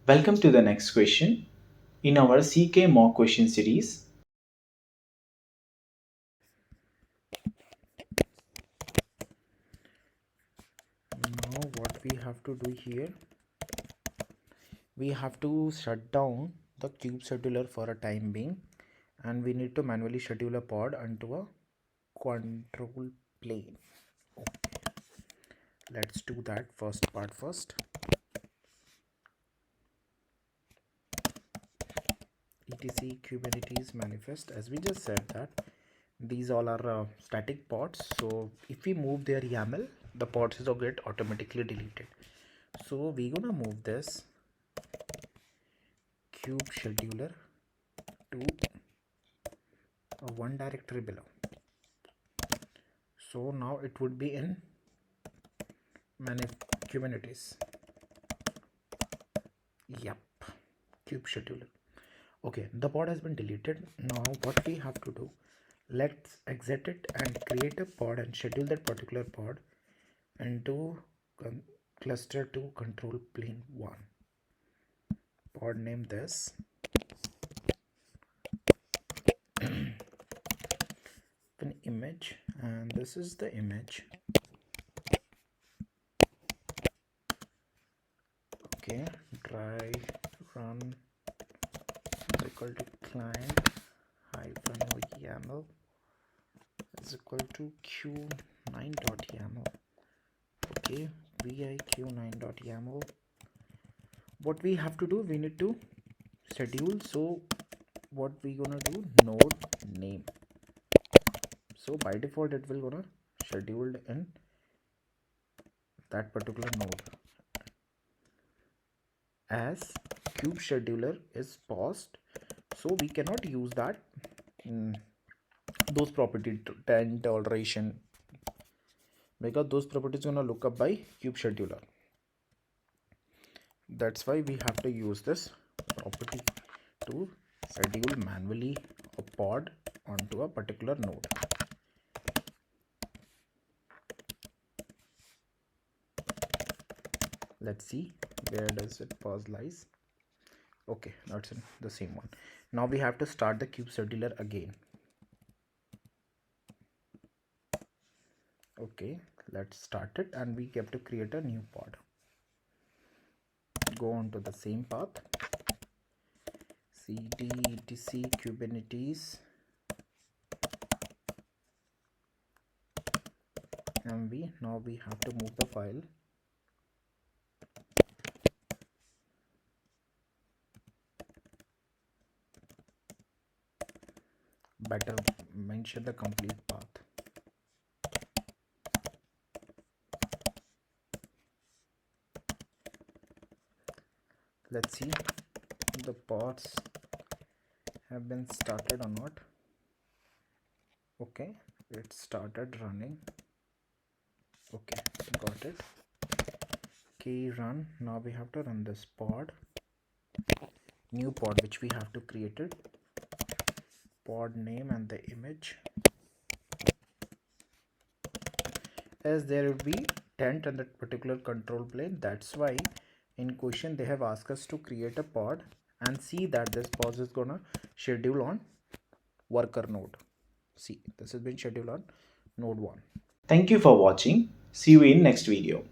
Welcome to the next question in our CK mock question series. Now what we have to do here, we have to shut down the cube scheduler for a time being, and we need to manually schedule a pod onto a control plane. Okay, let's do that first part first. etc Kubernetes manifest, as we just said that these all are static pods, so if we move their YAML, the pods will get automatically deleted. So we're gonna move this cube scheduler to one directory below. So now it would be in Kubernetes. Yep, cube scheduler. Okay, the pod has been deleted. Now what we have to do, let's exit it and create a pod and schedule that particular pod into cluster 2 control plane 1. Pod name this. An image, and this is the image. Okay, try run is equal to client -yaml is equal to q9.yaml. okay, viq9.yaml. what we have to do, we need to schedule. So what we gonna do, node name. So by default it will gonna scheduled in that particular node. As cube scheduler is paused, so we cannot use that those property and toleration, because those properties gonna look up by cube scheduler. That's why we have to use this property to schedule manually a pod onto a particular node. Let's see where does it pause lies. Okay, that's the same one. Now we have to start the cube scheduler again. Okay, let's start it, and we have to create a new pod. Go on to the same path, cd etc kubernetes mv. Now we have to move the file. Better mention the complete path. Let's see the pods have been started or not. Okay, it started running. Okay, got it. Key run. Now we have to run this pod, new pod which we have to create it. Pod name and the image. As there will be tent on that particular control plane, that's why in question they have asked us to create a pod and see that this pod is gonna schedule on worker node. See, this has been scheduled on node 1. Thank you for watching. See you in next video.